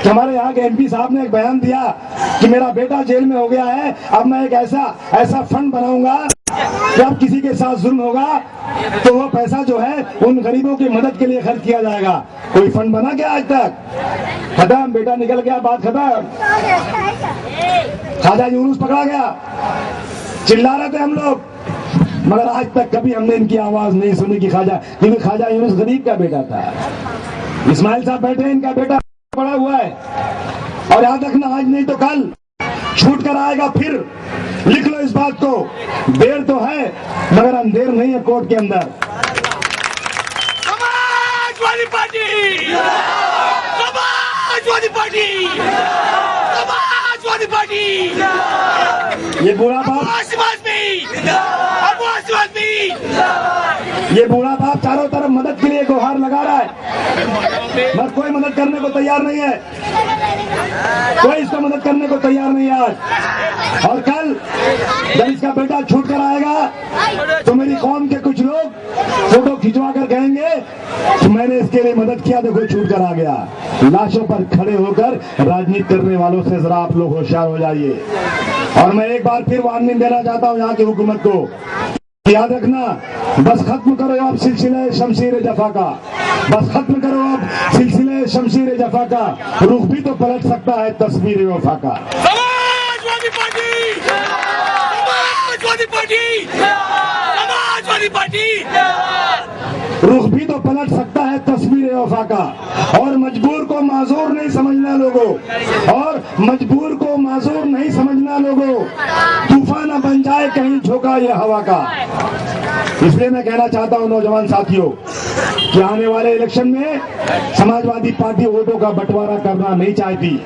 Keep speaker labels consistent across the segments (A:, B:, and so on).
A: कि हमारे यहाँ के एमपी साहब ने एक बयान दिया कि मेरा बेटा जेल में हो गया है, अब मैं एक ऐसा फंड बनाऊंगा कि अब किसी के साथ जुल्म होगा तो वो पैसा जो है उन गरीबों की मदद के लिए खर्च किया जाएगा। कोई फंड बना क्या आज तक? खत्म, बेटा निकल गया, बात खत्म। ख्वाजा यूनुस पकड़ा गया, चिल्ला रहे थे हम लोग, मगर आज तक कभी हमने इनकी आवाज नहीं सुनी कि क्योंकि ख्वाजा यूनुस गरीब का बेटा था। इस्माइल साहब बैठे, इनका बेटा पड़ा हुआ है, और याद रखना आज नहीं तो कल छूट कर आएगा फिर। लिख लो इस बात को, देर तो है मगर अंधेर नहीं है कोर्ट के अंदर।
B: Samajwadi party, Samajwadi party, Samajwadi party.
A: ये बूढ़ा बाप, ये बूढ़ा बाप चारों तरफ मदद के लिए गुहार लगा रहा है, मगर कोई मदद करने को तैयार नहीं है, कोई इसको मदद करने को तैयार नहीं है आज। और कल जब इसका बेटा छूट कर आएगा तो मेरी कौम के कुछ लोग फोटो खिंचवा कर कहेंगे कि मैंने इसके लिए मदद किया, देखो छूट कर आ गया। लाशों पर खड़े होकर राजनीति करने वालों से जरा आप लोग होशियार हो जाइए। और मैं एक बार फिर वार्निंग देना चाहता हूं यहाँ की हुकूमत को, याद रखना, बस खत्म करो अब सिलसिले शमशीर जफा का, बस खत्म करो अब सिलसिले शमशीर जफा का। रुख भी तो पलट सकता है तस्वीर वफा का।
B: Samajwadi party, Samajwadi party, Samajwadi party.
A: रुख भी तो पलट सकता है तस्वीर वफा का। और मजबूर को माजूर नहीं समझना लोगों, और मजबूर को माजूर नहीं समझना लोगों। तूफान न बन जाए कहीं झोंका ये हवा का। इसलिए मैं कहना चाहता हूं नौजवान साथियों कि आने वाले इलेक्शन में समाजवादी पार्टी वोटों का बंटवारा करना नहीं चाहती।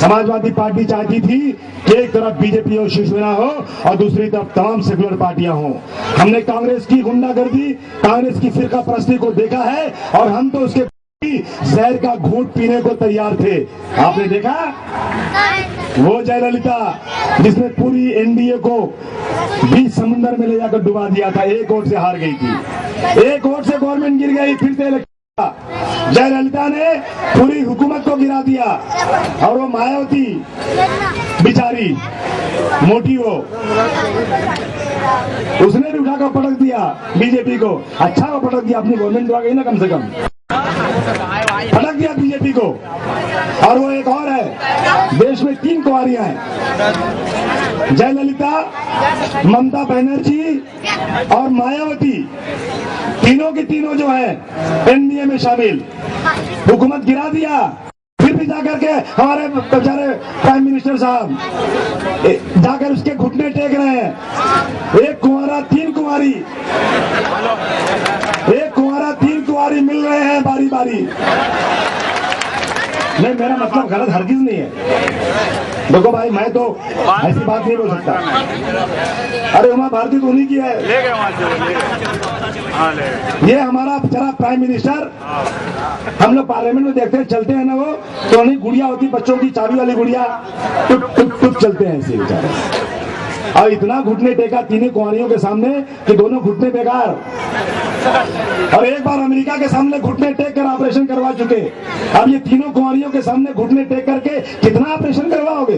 A: समाजवादी पार्टी चाहती थी कि एक तरफ बीजेपी और शिवसेना हो और दूसरी तरफ तमाम सेकुलर पार्टियां हों। हमने कांग्रेस की गुंडागर्दी, कांग्रेस की फिरका परस्ती को देखा है, और हम तो उसके जहर का घूंट पीने को तैयार थे। आपने देखा वो जयललिता जिसने पूरी एनडीए को बीच समुद्र में ले जाकर डुबा दिया था, एक वोट से हार गई थी, एक वोट से गवर्नमेंट गिर गई, फिर से जयललिता ने पूरी हुकूमत को गिरा दिया। और वो मायावती बिचारी मोटी, वो उसने भी उठाकर पटक दिया बीजेपी को। अच्छा वो पटक दिया, अपनी गवर्नमेंट आ गई ना, कम से कम पटक दिया बीजेपी को। और वो एक और है, देश में 3 कुंवारियां हैं, जयललिता, ममता बनर्जी और मायावती, तीनों की तीनों जो है एनडीए में शामिल। हुकूमत गिरा दिया, फिर भी जाकर के हमारे बेचारे प्राइम मिनिस्टर साहब जाकर उसके घुटने टेक रहे हैं। एक कुंवारा 3 कुंवारी, एक कुंवारा 3 कुंवारी मिल रहे हैं बारी बारी। नहीं, मेरा मतलब गलत हरगिज नहीं है। देखो भाई, मैं तो ऐसी बात नहीं बोल सकता। अरे उमा भारती तो उन्हीं की है, ये हमारा बेचारा प्राइम मिनिस्टर। हम लोग पार्लियामेंट में देखते हैं, चलते हैं ना, वो तो उन्हीं गुड़िया होती, बच्चों की चाबी वाली गुड़िया, टुप टुप टुप चलते हैं ऐसे बेचारे। और इतना घुटने टेका तीनों कुंवारियों के सामने कि दोनों घुटने बेकार। और एक बार अमेरिका के सामने घुटने टेक कर ऑपरेशन करवा चुके, अब ये तीनों कुंवारियों के सामने घुटने टेक करके कितना ऑपरेशन करवाओगे?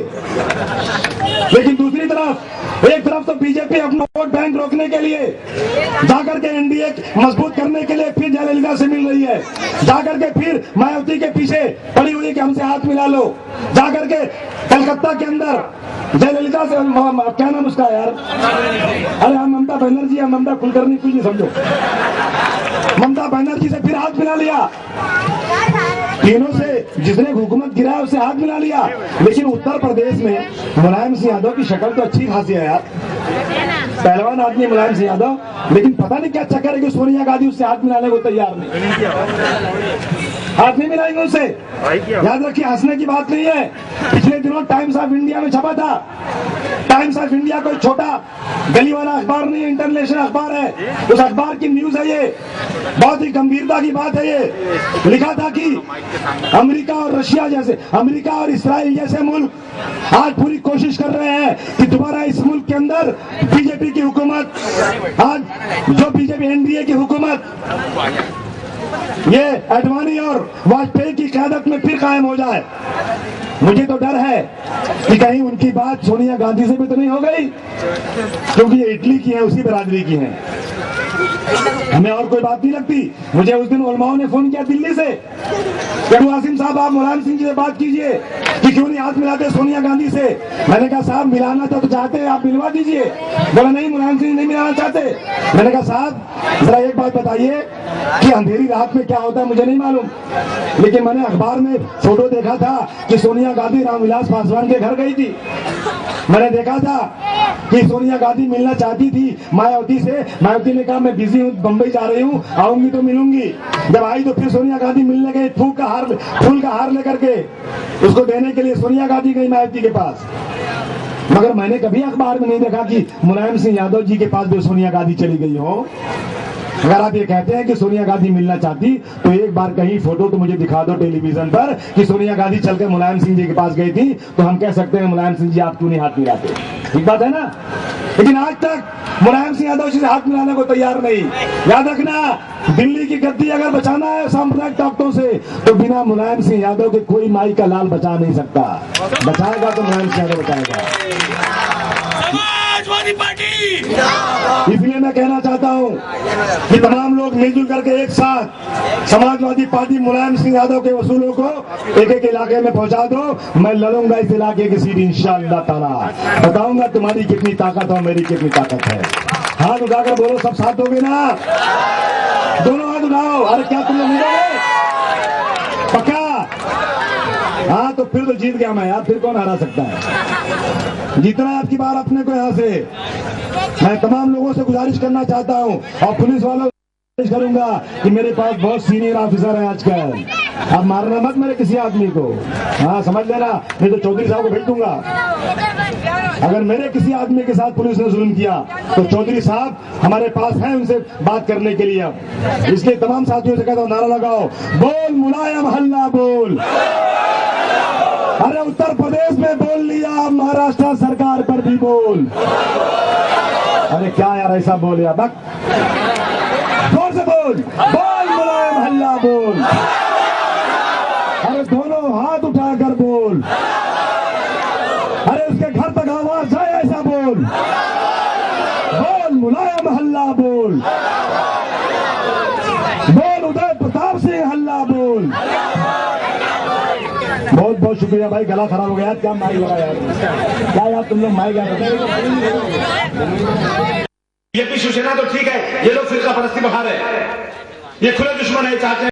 A: लेकिन दूसरी तरफ, एक तरफ तो बीजेपी अपना वोट बैंक रोकने के लिए जाकर के एनडीए मजबूत करने के लिए फिर जयललिता से मिल रही है, जाकर के फिर मायावती के पीछे पड़ी हुई कि हमसे हाथ मिला लो, जाकर के कलकत्ता के अंदर जयललिता से, क्या नाम उसका यार, अरे हम ममता बनर्जी या ममता कुलकर्णी, कुछ नहीं समझो, ममता बनर्जी से फिर हाथ मिला लिया। तीनों से जिसने हुकूमत गिराया उससे हाथ मिला लिया। लेकिन उत्तर प्रदेश में मुलायम सिंह यादव की शक्ल तो अच्छी खासी है यार, पहलवान आदमी मुलायम सिंह यादव, लेकिन पता नहीं क्या चक्कर है कि सोनिया गांधी उससे हाथ मिलाने को तैयार नहीं, हाथ नहीं मिलाएंगे उससे। याद रखिए, हंसने की बात नहीं है। पिछले दिनों टाइम्स ऑफ इंडिया में छपा था, टाइम्स ऑफ इंडिया कोई छोटा गली वाला अखबार नहीं है, इंटरनेशनल अखबार है। उस अखबार की न्यूज है ये, बहुत ही गंभीरता की बात है ये। लिखा था कि अमेरिका और रशिया जैसे, अमेरिका और इस्राइल जैसे मुल्क आज पूरी कोशिश कर रहे हैं कि दोबारा इस मुल्क के अंदर बीजेपी की हुकूमत, आज जो बीजेपी एनडीए की हुकूमत ये आडवाणी और वाजपेयी की क़यादत में फिर कायम हो जाए। मुझे तो डर है कि कहीं उनकी बात सोनिया गांधी से भी तो नहीं हो गई, क्योंकि ये इटली की है, उसी बिरादरी की है, हमें और कोई बात नहीं लगती। मुझे उस दिन उलमाओं ने फोन किया दिल्ली से, अबू आसिम साहब आप मुलायम सिंह जी से बात कीजिए कि क्यों नहीं हाथ मिलाते सोनिया गांधी से। मैंने कहा साहब मिलाना तो चाहते हैं, आप मिलवा दीजिए। बोला नहीं मुलायम सिंह नहीं मिलाना चाहते। मैंने कहा साहब जरा एक बात बताइए कि अंधेरी रात में क्या होता है मुझे नहीं मालूम, लेकिन मैंने अखबार में फोटो देखा था कि सोनिया गांधी रामविलास पासवान के घर गई थी। मैंने देखा था कि सोनिया गांधी मिलना चाहती थी मायावती से। मायावती ने कहा मैं बिजी हूँ, बंबई जा रही हूँ, आऊंगी तो मिलूंगी। जब आई तो फिर सोनिया गांधी मिलने गई, फूल का हार लेकर के उसको देने के लिए सोनिया गांधी गई मायावती के पास। मगर मैंने कभी अखबार में नहीं देखा कि मुलायम सिंह यादव जी के पास भी सोनिया गांधी चली गई हो। अगर आप ये कहते हैं कि सोनिया गांधी मिलना चाहती तो एक बार कहीं फोटो तो मुझे दिखा दो टेलीविजन पर कि सोनिया गांधी चलकर मुलायम सिंह जी के पास गई थी, तो हम कह सकते हैं मुलायम सिंह जी आप क्यों नहीं हाथ मिलाते, ठीक बात है ना। लेकिन आज तक मुलायम सिंह यादव जी से हाथ मिलाने को तैयार नहीं। याद रखना दिल्ली की गद्दी अगर बचाना है सांप्रदायिक ताकतों से तो बिना मुलायम सिंह यादव के कोई माई का लाल बचा नहीं सकता। बचाएगा तो मुलायम सिंह यादव बचाएगा।
B: समाजवादी पार्टी।
A: इसलिए मैं कहना चाहता हूं कि तमाम लोग मिलजुल करके एक साथ समाजवादी पार्टी मुलायम सिंह यादव के वसूलों को एक एक इलाके में पहुंचा दो। मैं लड़ूंगा इस इलाके की सीट इंशाअल्लाह ताला, बताऊंगा तुम्हारी कितनी ताकत और मेरी कितनी ताकत है। हाथ उठाकर बोलो सब साथ दोगे ना, दोनों हाथ उठाओ। अरे क्या तुम लोग मिलोगे पक्का? हाँ तो फिर तो जीत गया मैं यार, फिर कौन हरा सकता है। जीतना है आपकी बार अपने को। यहाँ से मैं तमाम लोगों से गुजारिश करना चाहता हूँ और पुलिस वालों से गुजारिश करूंगा कि मेरे पास बहुत सीनियर ऑफिसर है आजकल, आप मारना मत मेरे किसी आदमी को, हाँ समझ लेना, नहीं तो चौधरी साहब को भेज दूंगा। अगर मेरे किसी आदमी के साथ पुलिस ने जुल्म किया तो चौधरी साहब हमारे पास हैं उनसे बात करने के लिए। अब इसलिए तमाम साथियों से कहता हूँ नारा लगाओ, बोल मुलायम हल्ला बोल। अरे उत्तर प्रदेश में बोल लिया, महाराष्ट्र सरकार पर भी बोल। अरे क्या यार ऐसा बोल यार, बक जोर से बोल, बोल मुलायम हल्ला बोल। अरे दोनों हाथ उठाकर बोल। अरे उसके घर तक आवाज जाए ऐसा बोल, बोल मुलायम हल्ला बोल, बोल उदय प्रताप सिंह हल्ला बोल। बहुत बहुत शुक्रिया भाई, गला खराब हो गया, क्या माइक लगा यार, क्या यार तुम लोग माइक यार।
C: ये भी शिवसेना तो ठीक है, ये लोग फिरका परस्ती बहा रहे हैं, ये खुले दुश्मन है, चाहते हैं